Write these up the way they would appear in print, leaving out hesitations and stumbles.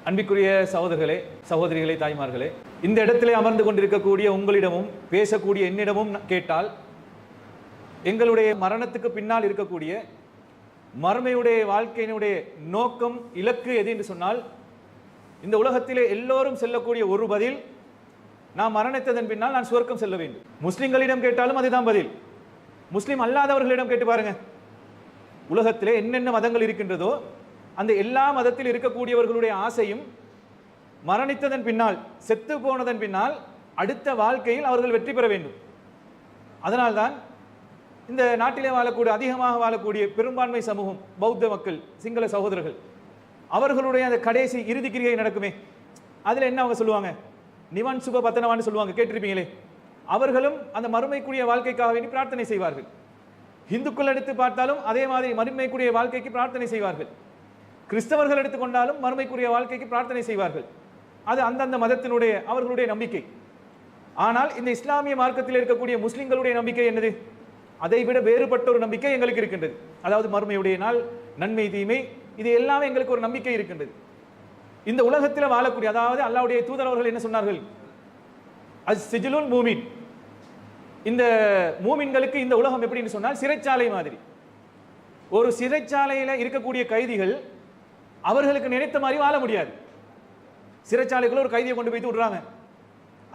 அன்பிற்குரிய சகோதரர்களே, சகோதரிகளே, தாய்மார்களே, இந்த இடத்திலே அமர்ந்து கொண்டிருக்கக்கூடிய உங்களிடமும் பேசக்கூடிய என்னிடமும் கேட்டால், எங்களுடைய மரணத்துக்கு பின்னால் இருக்கக்கூடிய மறுமையுடைய வாழ்க்கையினுடைய நோக்கம், இலக்கு எது என்று சொன்னால், இந்த உலகத்திலே எல்லோரும் செல்லக்கூடிய ஒரு பதில், நான் மரணித்ததன் பின்னால் நான் சுவர்க்கம் செல்ல வேண்டும். முஸ்லிம்களிடம் கேட்டாலும் அதுதான் பதில். முஸ்லிம் அல்லாதவர்களிடம் கேட்டு பாருங்க, உலகத்திலே என்னென்ன மதங்கள் இருக்கின்றதோ அந்த எல்லா மதத்தில் இருக்கக்கூடியவர்களுடைய ஆசையும் மரணித்ததன் பின்னால், செத்து போனதன் பின்னால் அடுத்த வாழ்க்கையில் அவர்கள் வெற்றி பெற வேண்டும். அதனால்தான் இந்த நாட்டிலே வாழக்கூடிய, அதிகமாக வாழக்கூடிய பெரும்பான்மை சமூகம், பௌத்த மக்கள், சிங்கள சகோதரர்கள், அவர்களுடைய அந்த கடைசி இறுதி கிரியை நடக்குமே, அதில் என்ன அவங்க சொல்லுவாங்க? நிவான் சுப பத்தனவான்னு சொல்லுவாங்க, கேட்டிருப்பீங்களே. அவர்களும் அந்த மறுமைக்குரிய வாழ்க்கைக்காக வேண்டி பிரார்த்தனை செய்வார்கள். இந்துக்கள் எடுத்து பார்த்தாலும் அதே மாதிரி மறுமைக்குரிய வாழ்க்கைக்கு பிரார்த்தனை செய்வார்கள். கிறிஸ்தவர்கள் எடுத்துக்கொண்டாலும் மறுமைக்குரிய வாழ்க்கைக்கு பிரார்த்தனை செய்வார்கள். அது அந்தந்த மதத்தினுடைய அவர்களுடைய நம்பிக்கை. ஆனால் இந்த இஸ்லாமிய மார்க்கத்தில் இருக்கக்கூடிய முஸ்லிம்களுடைய நம்பிக்கை என்னது? அதை விட வேறுபட்ட ஒரு நம்பிக்கை எங்களுக்கு இருக்கின்றது. அதாவது மறுமையுடைய நாள், நன்மை தீமை, இது எல்லாமே எங்களுக்கு ஒரு நம்பிக்கை இருக்கின்றது. இந்த உலகத்தில் வாழக்கூடிய, அதாவது அல்லாஹ்வுடைய தூதர் அவர்கள் என்ன சொன்னார்கள்? அஸ்ஸிஜ்லுல் மூமின், இந்த மூமின்களுக்கு இந்த உலகம் எப்படின்னு சொன்னால் சிறைச்சாலை மாதிரி. ஒரு சிறைச்சாலையில் இருக்கக்கூடிய கைதிகள் அவர்களுக்கு நினைத்த மாதிரி வாழ முடியாது. சிறைச்சாலைக்குள்ள ஒரு கைதியை கொண்டு போய்த்து விடுறாங்க.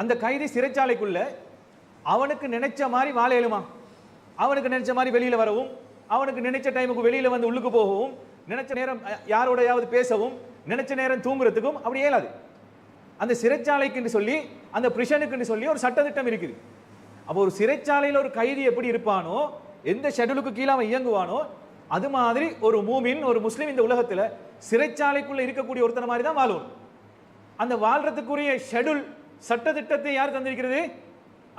அந்த கைதி சிறைச்சாலைக்குள்ள அவனுக்கு நினைச்ச மாதிரி வாழ இயலுமா? அவனுக்கு நினைச்ச மாதிரி வெளியில வரவும், அவனுக்கு நினைச்ச டைமுக்கு வெளியில வந்து உள்ளுக்கு போகவும், நினைச்ச நேரம் யாரோடையாவது பேசவும், நினைச்ச நேரம் தூங்குறதுக்கும் அப்படி இயலாது. அந்த சிறைச்சாலைக்கு சொல்லி, அந்த பிரிஷனுக்கு சொல்லி ஒரு சட்டத்திட்டம் இருக்குது. அப்போ ஒரு சிறைச்சாலையில் ஒரு கைதி எப்படி இருப்பானோ, எந்த ஷெட்யூலுக்கு கீழே அவன் இயங்குவானோ, அது மாதிரி ஒரு மூமின், ஒரு முஸ்லீம் இந்த உலகத்தில் சிறைச்சாலைக்குள்ள இருக்கக்கூடிய ஒருத்தன மாதிரி தான் வாழும். அந்த வாழ்றதுக்குரிய ஷெட்யூல், சட்டத்திட்டத்தை யார் தந்திருக்கிறது?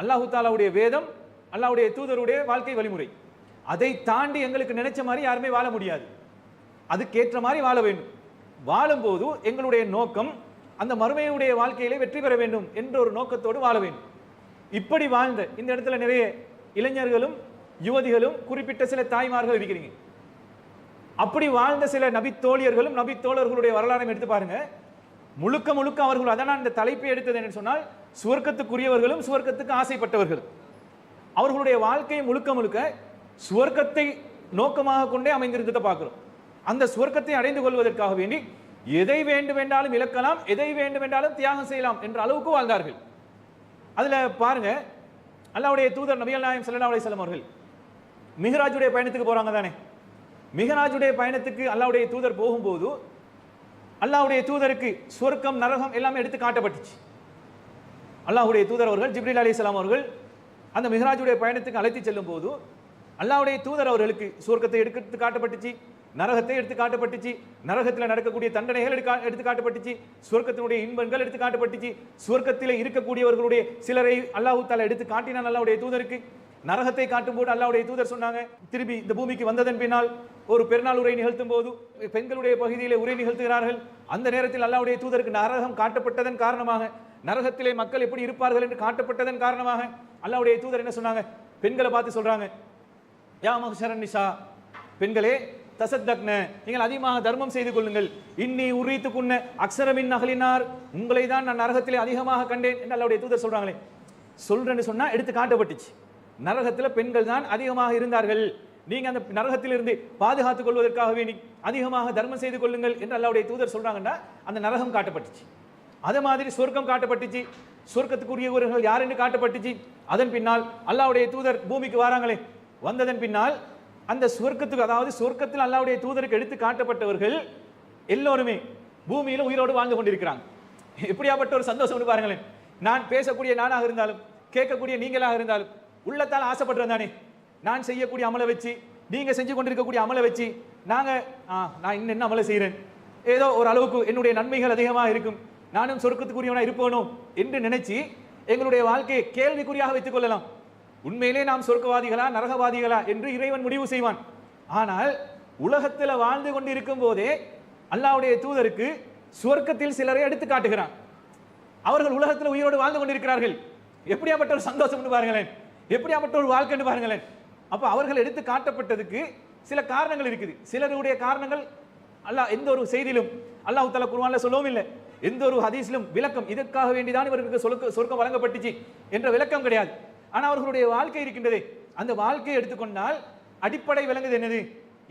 அல்லாஹு தாலாவுடைய வேதம், அல்லாஹ்வுடைய தூதருடைய வாழ்க்கை வழிமுறை. அதை தாண்டி எங்களுக்கு நினைச்ச மாதிரி யாருமே வாழ முடியாது. அதுக்கேற்ற மாதிரி வாழ வேண்டும். வாழும்போது எங்களுடைய நோக்கம் அந்த மறுமையுடைய வாழ்க்கையிலே வெற்றி பெற வேண்டும் என்ற ஒரு நோக்கத்தோடு வாழ வேண்டும். இப்படி வாழ்ந்த இந்த இடத்துல நிறைய இளைஞர்களும் யுவதிகளும், குறிப்பிட்ட சில தாய்மார்கள் இருக்கிறீங்க. அப்படி வாழ்ந்த சில நபி தோழியர்களும் நபி தோழர்களுடைய வரலாறை எடுத்து பாருங்க. முழுக்க முழுக்க அவர்கள், அதனால் இந்த தலைப்பை எடுத்தது என்று சொன்னால், சுவர்க்கத்துக்குரியவர்களும் சுவர்க்கத்துக்கு ஆசைப்பட்டவர்களும். அவர்களுடைய வாழ்க்கை முழுக்க முழுக்க சுவர்க்கத்தை நோக்கமாக கொண்டே அமைந்திருந்ததை பார்க்கிறோம். அந்த சுவர்க்கத்தை அடைந்து கொள்வதற்காக வேண்டி எதை வேண்டுமென்றாலும் இழக்கலாம், எதை வேண்டுமென்றாலும் தியாகம் செய்யலாம் என்ற அளவுக்கு வாழ்ந்தார்கள். அதுல பாருங்க, அல்லாஹ்வுடைய தூதர் நபிகள் நாயகம் ஸல்லல்லாஹு அலைஹி வஸல்லம் அவர்கள் மிஹ்ராஜுடைய பயணத்துக்கு போறாங்க தானே. மிஹ்ராஜுடைய பயணத்துக்கு அல்லாஹ்வுடைய தூதர் போகும்போது அல்லாஹ்வுடைய தூதருக்கு சொர்க்கம், நரகம் எல்லாமே எடுத்து காட்டப்பட்டுச்சு. அல்லாஹ்வுடைய தூதர் அவர்கள் ஜிப்ரீல் அலைஹிஸ்ஸலாம் அவர்கள் அந்த மிஹ்ராஜுடைய பயணத்துக்கு அழைத்து செல்லும் போது அல்லாஹ்வுடைய தூதர் அவர்களுக்கு சொர்க்கத்தை எடுத்து காட்டப்பட்டுச்சு, நரகத்தை எடுத்து காட்டப்பட்டுச்சு, நரகத்தில் நடக்கக்கூடிய தண்டனைகள் எடுத்து காட்டப்பட்டுச்சு, சொர்க்கத்தினுடைய இன்பங்கள் எடுத்து காட்டப்பட்டுச்சு, சொர்க்கத்தில் இருக்கக்கூடியவர்களுடைய சிலரை அல்லாஹ் தஆலா எடுத்து காட்டினான் அல்லாஹ்வுடைய தூதருக்கு. நரகத்தை காட்டும் போது அல்லாஹ்வுடைய தூதர் சொன்னாங்க, திரும்பி இந்த பூமிக்கு வந்ததன் பின்னால் ஒரு பெருநாள் உரை நிகழ்த்தும் போது பெண்களுடைய பகுதியிலே உரை நிகழ்த்துகிறார்கள். அந்த நேரத்தில் அல்லாஹ்வுடைய தூதருக்கு நரகம் காட்டப்பட்டதன் காரணமாக, நரகத்திலே மக்கள் எப்படி இருப்பார்கள் என்று காட்டப்பட்டதன் காரணமாக அல்லாஹ்வுடைய தூதர் என்ன சொன்னாங்க? பெண்களை பார்த்து சொல்றாங்க, யா மஹ்ஷரன் நிசா, பெண்களே, தசத்தக்ன, நீங்கள் அதிகமாக தர்மம் செய்து கொள்ளுங்கள். இன்னி உரித்துக்குன்ன அக்ஸரமின் அகலினார், உங்களை தான் நான் நரகத்திலே அதிகமாக கண்டேன் என்று அல்லாஹ்வுடைய தூதர் சொல்றாங்களே. சொல்றேன்னு சொன்னா எடுத்து காட்டப்பட்டுச்சு, நரகத்தில் பெண்கள் தான் அதிகமாக இருந்தார்கள். நீங்க அந்த நரகத்திலிருந்து பாதுகாத்துக் கொள்வதற்காக வேண்டி அதிகமாக தர்மம் செய்து கொள்ளுங்கள் என்று அல்லாஹ்வுடைய தூதர் சொல்றாங்கன்னா அந்த நரகம் காட்டப்பட்டுச்சு. அதே மாதிரி சொர்க்கம் காட்டப்பட்டுச்சு, சொர்க்கத்துக்குரியவர்கள் யார் என்று காட்டப்பட்டுச்சு. அதன் பின்னால் அல்லாஹ்வுடைய தூதர் பூமிக்கு வராங்களே, வந்ததன் பின்னால் அந்த சொர்க்கத்துக்கு, அதாவது சொர்க்கத்தில் அல்லாஹ்வுடைய தூதருக்கு எடுத்து காட்டப்பட்டவர்கள் எல்லோருமே பூமியில் உயிரோடு வாழ்ந்து கொண்டிருக்கிறாங்க. எப்படியாப்பட்ட ஒரு சந்தோஷம் பாருங்களேன். நான் பேசக்கூடிய நானாக இருந்தாலும், கேட்கக்கூடிய நீங்களாக இருந்தாலும், உள்ளத்தால் ஆசைப்படுறேன் தானே. நான் செய்யக்கூடிய அமலை வச்சு, நீங்க செஞ்சு கொண்டிருக்கக்கூடிய அமலை வச்சு, நான் இன்னும் என்ன அமலை செய்கிறேன், ஏதோ ஒரு அளவுக்கு என்னுடைய நன்மைகள் அதிகமாக இருக்கும், நானும் சொர்க்கத்துக்குரியவனா இருப்பேனோ என்று நினைச்சு எங்களுடைய வாழ்க்கையை கேள்விக்குறியாக வைத்துக் கொள்ளலாம். உண்மையிலே நாம் சொர்க்கவாதிகளா நரகவாதிகளா என்று இறைவன் முடிவு செய்வான். ஆனால் உலகத்தில் வாழ்ந்து கொண்டு இருக்கும் போதே அல்லாஹ்வுடைய தூதருக்கு சுவர்க்கத்தில் சிலரை எடுத்து காட்டுகிறான். அவர்கள் உலகத்தில் உயிரோடு வாழ்ந்து கொண்டிருக்கிறார்கள். எப்படியாப்பட்ட ஒரு சந்தோஷம் பாருங்களேன், எப்படியாப்பட்ட ஒரு வாழ்க்கைன்னு பாருங்களேன். அப்ப அவர்கள் எடுத்து காட்டப்பட்டதுக்கு சில காரணங்கள் இருக்குது. சிலருடைய காரணங்கள் அல்லாஹ் எந்த ஒரு செய்தியிலும் அல்லாஹ் தஆலா குர்ஆன்ல சொல்லவும் இல்லை. எந்த ஒரு ஹதீஸ்லும் விளக்கம் இதற்காக வேண்டிதான் இவருக்கு சொர்க்கம் வழங்கப்பட்டுச்சு என்ற விளக்கம் கிடையாது. ஆனால் அவர்களுடைய வாழ்க்கை இருக்கின்றதே, அந்த வாழ்க்கையை எடுத்துக்கொண்டால் அடிப்படை விளங்குது என்னது?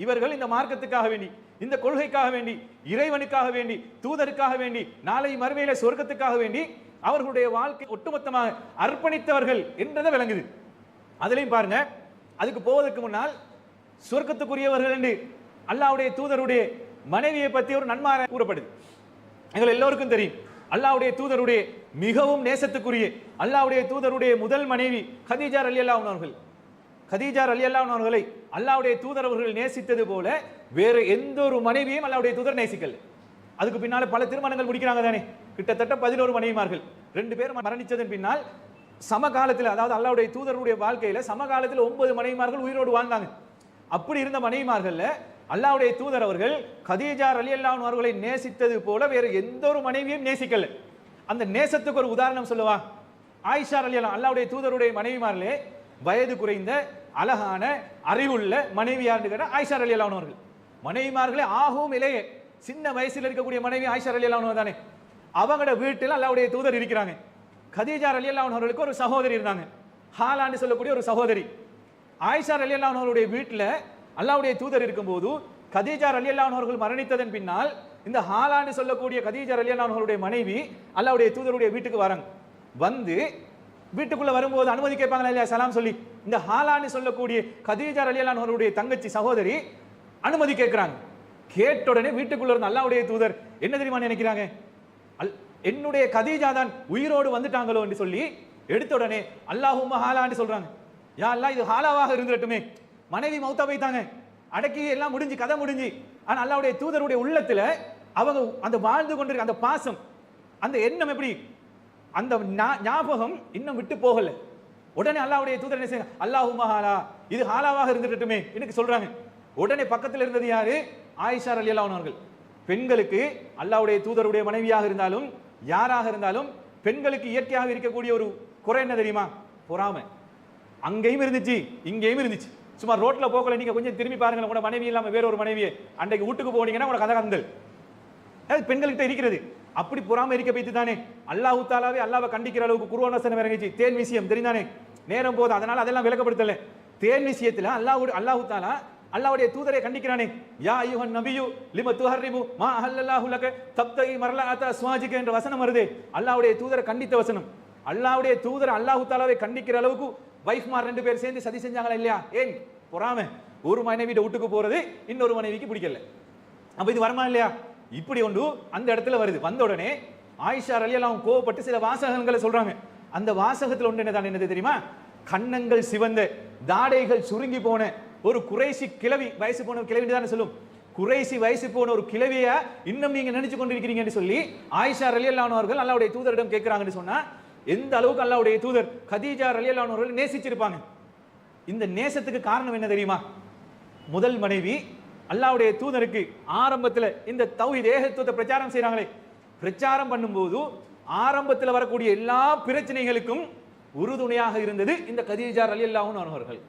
இவர்கள் இந்த மார்க்கத்துக்காக வேண்டி, இந்த கொள்கைக்காக வேண்டி, இறைவனுக்காக வேண்டி, தூதருக்காக வேண்டி, நாளை மறுமையில சொர்க்கத்துக்காக வேண்டி அவர்களுடைய வாழ்க்கை ஒட்டுமொத்தமாக அர்ப்பணித்தவர்கள் என்றதை விளங்குது. அதுலயும் பாருங்க, அதுக்கு போவதற்கு முன்னால் சொர்க்கத்துக்குரியவர்கள் என்று அல்லாஹ்வுடைய தூதருடைய மனைவியை பற்றி ஒரு நன்மாராயம் கூறப்படுது. எங்கள் எல்லோருக்கும் தெரியும், அல்லாஹ்வுடைய தூதருடைய மிகவும் நேசத்துக்குரிய அல்லாஹ்வுடைய தூதருடைய முதல் மனைவி கதீஜா ரலியல்லாஹு அன்ஹா அவர்கள். கதீஜா ரலியல்லாஹு அன்ஹா அவர்களை அல்லாஹ்வுடைய தூதர் அவர்கள் நேசித்தது போல வேற எந்த ஒரு மனைவியும் அல்லாஹ்வுடைய தூதர் நேசிக்கல. அதுக்கு பின்னால பல திருமணங்கள் முடிக்கிறாங்க தானே, கிட்டத்தட்ட 11 மனைவிமார்கள். 2 பேர் மரணிச்சதன் பின்னால் சமகாலத்தில், அதாவது அல்லாஹ்வுடைய தூதருடைய வாழ்க்கையில சமகாலத்தில் 9 மனைவிமார்கள் உயிரோடு வாழ்ந்தாங்க. அப்படி இருந்த மனைவிமார்கள்ல அல்லாஹ்வுடைய தூதர் அவர்கள் கதீஜா ரலியல்லாஹு அன்ஹா அவர்களை நேசித்தது போல வேற எந்த ஒரு மனைவியும் நேசிக்கல. அந்த நேசத்துக்கு ஒரு உதாரணம் சொல்லவா? ஆயிஷா ரலியல்லாஹு, அல்லாஹ்வுடைய தூதருடைய மனைவிமார்களே வயது குறைந்த அழகான அறிவுள்ள மனைவி யாருன்னு கேட்டா ஆயிஷா ரலியல்லாஹு அன்ஹா அவர்கள். மனைவிமார்களே ஆகவும் இளைய சின்ன வயசுல இருக்கக்கூடிய மனைவி ஆயிஷா ரலியல்லாஹு அன்ஹா தானே. அவங்களோட வீட்டில் அல்லாஹ்வுடைய தூதர் இருக்கிறாங்க. கதீஜா ரலியல்லாஹு அன்ஹா அவர்களுக்கு ஒரு சகோதரி இருந்தாங்க, ஹாலான்னு சொல்லக்கூடிய ஒரு சகோதரி. ஆயிஷா ரலியல்லாஹு அன்ஹா அவருடைய வீட்டில் அல்லாஹ்வுடைய தூதர் இருக்கும்போது கதீஜா ரலியல்லாஹு அன்ஹா அவர்கள் மரணித்ததன் பின்னால் இந்த ஹாலான்னு சொல்லக்கூடிய கதீஜா ரலியல்லாஹு அன்ஹா அவருடைய மனைவி அல்லாஹ்வுடைய தூதருடைய வீட்டுக்கு வராங்க. வந்து வீட்டுக்குள்ள வரும்போது அனுமதி கேட்பாங்களா இல்லையா சலாம் சொல்லி, இந்த ஹாலான்னு சொல்லக்கூடிய கதீஜா ரலியல்லாஹு அன்ஹா அவருடைய தங்கச்சி சகோதரி அனுமதி கேட்கிறாங்க. கேட்ட உடனே வீட்டுக்குள்ள இருந்த அல்லாஹ்வுடைய தூதர் என்ன தெரியுமா நினைக்கிறாங்க? என்னுடைய கதீஜா தான் உயிரோடு வந்துட்டாங்களோ என்று சொல்லி எடுத்த உடனே அல்லாஹும்ம ஹாலான்னு சொல்றாங்க. யா அல்லாஹ், இது ஹாலாவாக இருந்துடட்டுமே. மனைவி மௌத்தா போய்த்தாங்க, அடக்கி எல்லாம் முடிஞ்சு, கதை முடிஞ்சு. ஆனா அல்லாஹ்வுடைய தூதருடைய உள்ளத்துல அவங்க அந்த வாழ்ந்து கொண்டிருக்க அந்த பாசம், அந்த எண்ணம் எப்படி, அந்த ஞாபகம் இன்னும் விட்டு போகல. உடனே அல்லாஹ்வுடைய தூதர் என்ன செய்ய, அல்லாஹும்ம ஹாலா, இது ஹாலாவாக இருந்துடட்டுமே எனக்கு சொல்றாங்க. உடனே பக்கத்தில் இருந்தது யாரு? ஆயிஷா ரலியல்லாஹு அன்ஹா அவர்கள். பெண்களுக்கு அல்லாஹ்வுடைய தூதருடைய மனைவியாக இருந்தாலும் யாராக இருந்தாலும் பெண்களுக்கு இயற்கையாக இருக்கக்கூடிய ஒரு குறை என்ன தெரியுமா? பொறாமை. அங்கேயும் இருந்துச்சு, இங்கேயும் இருந்துச்சு. சும்மா ரோட்ல போகல, நீங்க கொஞ்சம் திரும்பி பாருங்க, உங்களோட மனைவி இல்லாம வேற ஒரு மனைவியை அன்றைக்கு வீட்டுக்கு போனீங்கன்னா உங்களோட கதை கந்தல். அது பெண்கள்கிட்ட இருக்கிறது. அப்படி பொறாமை இருக்க வைத்து தானே அல்லாஹ் தாலாவே அல்லாஹ்வை கண்டிக்கிற அளவுக்கு குர்ஆன் வசனம் இறங்கிச்சு. தேன் விஷயம் தெரிந்தானே, நேரம் போது, அதனால அதெல்லாம் விளக்கப்படுத்தல. தேன் விஷயத்துல அல்லாஹ் தாலா அல்லாஹ்வுடைய தூதரை கண்டிக்கிறானே, யா அய்யுஹன் நபியு லிம துஹர்ரிமு மா அஹல்லல்லாஹு லக தப்தகி மர்லஅத அஸ்வாஜிக என்ற வசனம் வருது. அல்லாஹ்வுடைய தூதரை கண்டித்த வசனம். அல்லாஹ்வுடைய தூதர் அல்லாஹ் தாலாவை கண்டிக்கிற அளவுக்கு வைஃப்மார் 2 பேர் சேர்ந்து சதி செஞ்சாங்களா இல்லையா? ஏன் பொறாமை? ஒரு மனைவிட்ட வீட்டுக்கு போறது இன்னொரு மனைவிக்கு பிடிக்கல. அப்ப இது வருமா இல்லையா? இப்படி ஒன்று அந்த இடத்துல வருது. வந்த உடனே ஆயிஷா ரலியல்லாஹு அன்ஹா கோவப்பட்டு சில வாசகங்களை சொல்றாங்க. அந்த வாசகத்துல ஒன்று என்னது தெரியுமா? கன்னங்கள் சிவந்த, தாடைகள் சுருங்கி போன ஒரு குறைசி கிழவி, வயசு போன கிழவி தானே சொல்லும், குறைசி வயசு போன ஒரு கிழவிய இன்னும் நீங்க நினைச்சு கொண்டிருக்கிறீங்கன்னு சொல்லி ஆயிஷா ரலியல்லாஹு அன்ஹா அவர்கள் அல்லாஹ்வுடைய தூதரிடம் கேட்கிறாங்கன்னு சொன்னா, எந்த அளவுக்கு அல்லாஹ்வுடைய தூதர் கதீஜா ரலியல்லாஹு அன்ஹா அவர்கள் நேசிச்சிருப்பாங்க. இந்த நேசத்துக்கு காரணம் என்ன தெரியுமா? முதல் மனைவி அல்லாஹ்வுடைய தூதருக்கு ஆரம்பத்தில் இந்த தௌஹீத் ஏகத்துவத்தை பிரச்சாரம் செய்றாங்களே, பிரச்சாரம் பண்ணும்போது ஆரம்பத்தில் வரக்கூடிய எல்லா பிரச்சனைகளுக்கும் உறுதுணையாக இருந்தது இந்த கதீஜா ரலியல்லாஹு அன்ஹா அவர்கள்.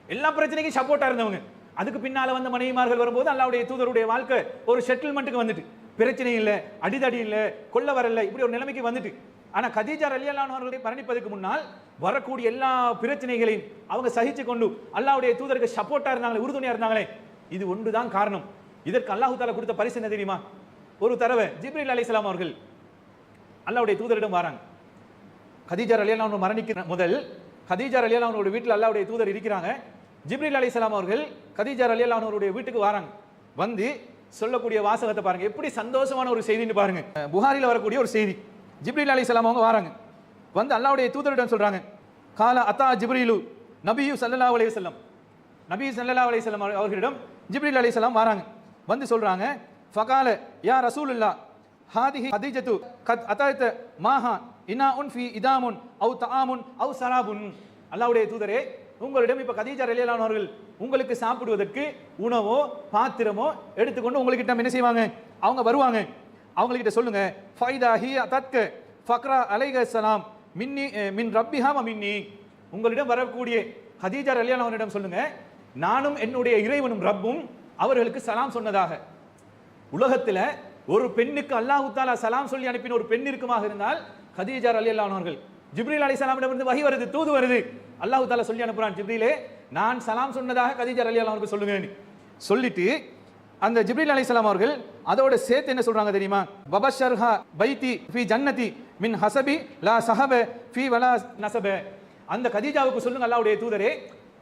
எல்லா பிரச்சனைக்கும் சப்போர்ட்டா இருந்தவங்க. அதுக்கு பின்னால வந்த மனைவிமார்கள் வரும்போது அல்லாஹ்வுடைய தூதருடைய வாழ்க்கை ஒரு செட்டில்மெண்ட்டுக்கு வந்துட்டு, பிரச்சனை இல்லை, அடிதடி இல்லை, கொல்ல வரல, இப்படி ஒரு நிலைமைக்கு வந்துட்டு. ஆனா கதீஜா ரலியல்லாஹு அன்ஹா அவர்களை மரணிப்பதற்கு முன்னால் வரக்கூடிய எல்லா பிரச்சனைகளையும் அவங்க சகிச்சு கொண்டு அல்லாஹ்வுடைய தூதருக்கு சப்போர்ட்டா இருந்தாங்களே, உறுதுணையா இருந்தாங்களே, இது ஒன்றுதான் காரணம். இதற்கு அல்லாஹ் தஆலா கொடுத்த பரிசு என்ன தெரியுமா? ஒரு தடவை ஜிப்ரீல் அலைஹிஸ்ஸலாம் அவர்கள் அல்லாஹ்வுடைய தூதரிடம் வராங்க. கதீஜா ரலியல்லாஹு அன்ஹா மரணிக்கிற முதல் கதீஜா ரலியல்லாஹு அன்ஹா வீட்டில் அல்லாஹ்வுடைய தூதர் இருக்கிறாங்க. ஜிப்ரீல் அலைஹிஸ்ஸலாம் அவர்கள் கதீஜா ரலியல்லாஹு அன்ஹா வீட்டுக்கு வராங்க. வந்து சொல்லக்கூடிய வாசகத்தை பாருங்க, எப்படி சந்தோஷமான ஒரு செய்தின்னு பாருங்க. புகாரில வரக்கூடிய ஒரு செய்தி. ஜிப்ரீல் அலைஹிஸ்ஸலாம் அவங்க வராங்க, வந்து அல்லாஹ்வுடைய தூதரிடம் சொல்றாங்க, கால அத்தா ஜிப்ரீலு நபியு ஸல்லல்லாஹு அலைஹி வஸல்லம், நபி ஸல்லல்லாஹு அலைஹி வஸல்லம் அவர்களிடம் ஜிப்ரீல் அலைஹிஸ்ஸலாம் வராங்க. வந்து சொல்றாங்க, ஃபகால யா ரசூலுல்லாஹ் ஹாதிஹி கதீஜத்து கத் அதாத மாஹா இனாஉன் ஃபீ இதாமுன் அவ் தஆமுன் அவ் ஸராபுன். அல்லாஹ்வுடைய தூதரே, உங்களிடம் இப்ப கதீஜா ரலியல்லாஹு அன்ஹா அவர்கள் உங்களுக்கு சாப்பிடுவதற்கு உணவோ பாத்திரமோ எடுத்துக்கொண்டு உங்ககிட்ட என்ன செய்வாங்க? அவங்க வருவாங்க. அவங்ககிட்ட சொல்லுங்க, ஃபைதா ஹி தத்க ஃபக்ரா அலைஹிஸ்ஸலாம் மின்னி மின் ரப்பிஹா வ மின்னி. உங்களிடம் வரக்கூடிய கதீஜா ரலியல்லாஹு அன்ஹா சொல்லுங்க, நானும் என்னுடைய இறைவனும் ரப்பும் அவர்களுக்கு சலாம் சொன்னதாக. உலகத்தில் ஒரு பெண்ணுக்கு அல்லாஹ் தஆலா சலாம் சொல்லி அனுப்பின ஒரு பெண் இருக்குமாக இருந்தால் கதீஜா ரலியல்லாஹு அவர்கள். ஜிப்ரீல் அலைஹிஸ்ஸலாமிடமிருந்து வஹி வருது, தூது வருது. அல்லாஹ் தஆலா சொல்லி அனுப்புறான், ஜிப்ரீலே நான் சலாம் சொன்னதாக கதீஜா ரலியல்லாஹு அவர்களுக்கு சொல்லுங்க சொல்லிட்டு அந்த ஜிப்ரீல் அலைஹிஸ்ஸலாம் அவர்கள் அதோட சேர்த்து என்ன சொல்றாங்க தெரியுமா? பபஷர்ஹா பைதி ஃபி ஜன்னதி மின் ஹஸபி லா ஸஹப ஃபி வலா நஸப. அந்த கதீஜாவுக்கு சொல்லுங்க அல்லாஹ்வுடைய தூதரே,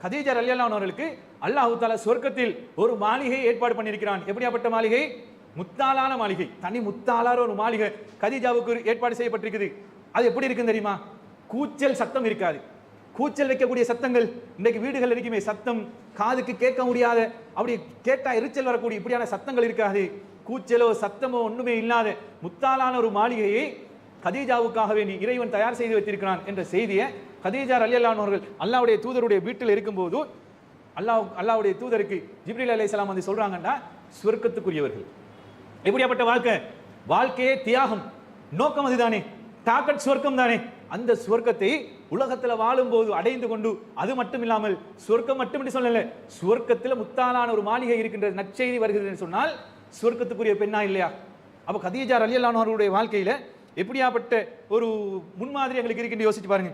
கதீஜா ரலியல்லாஹு அவர்களுக்கு அல்லாஹ் தஆலா சொர்க்கத்தில் ஒரு மாளிகை ஏற்பாடு பண்ணியிருக்கிறான். எப்படியாப்பட்ட மாளிகை? முத்தாலான மாளிகை, தனி முத்தாலான ஒரு மாளிகை கதீஜாவுக்கு ஏற்பாடு செய்யப்பட்டிருக்குது. அது எப்படி இருக்குன்னு தெரியுமா? கூச்சல் சத்தம் இருக்காது. கூச்சல் வைக்கக்கூடிய சத்தங்கள் இன்றைக்கு வீடுகள் இருக்குமே, சத்தம் காதுக்கு கேட்க முடியாத, அப்படி கேட்டா எரிச்சல் வரக்கூடிய இப்படியான சத்தங்கள் இருக்காது. கூச்சலோ சத்தமோ ஒண்ணுமே இல்லாத முத்தாலான ஒரு மாளிகையை கதீஜாவுக்காகவே நீ இறைவன் தயார் செய்து வைத்திருக்கிறான் என்ற செய்தியை கதீஜா ரலியல்லாஹு அவர்கள் அல்லாஹ்வுடைய தூதருடைய வீட்டில் இருக்கும்போது அல்லாஹ்வுடைய தூதருக்கு ஜிப்ரீல் அலைஹிஸ்ஸலாம் வந்து சொல்றாங்கன்னா, சொர்க்கத்துக்குரியவர்கள். எப்படியாப்பட்ட வாழ்க்கையே தியாகம், நோக்கம் அதுதானே, டார்கெட் சொர்க்கம் தானே. அந்த சொர்க்கத்தை உலகத்தில் வாழும்போது அடைந்து கொண்டு, அது மட்டும் இல்லாமல் சொர்க்கம் மட்டும் என்று சொல்லல, சொர்க்கத்தில் முத்தாலான ஒரு மாளிகை இருக்கின்ற நற்செய்தி வருகிறது என்று சொன்னால் சொர்க்கத்துக்குரிய பெண்ணா இல்லையா? அப்ப கதீஜா ரலியல்லாஹு அவர்களுடைய வாழ்க்கையில எப்படியாப்பட்ட ஒரு முன்மாதிரி எங்களுக்கு இருக்கின்ற யோசிச்சு பாருங்க.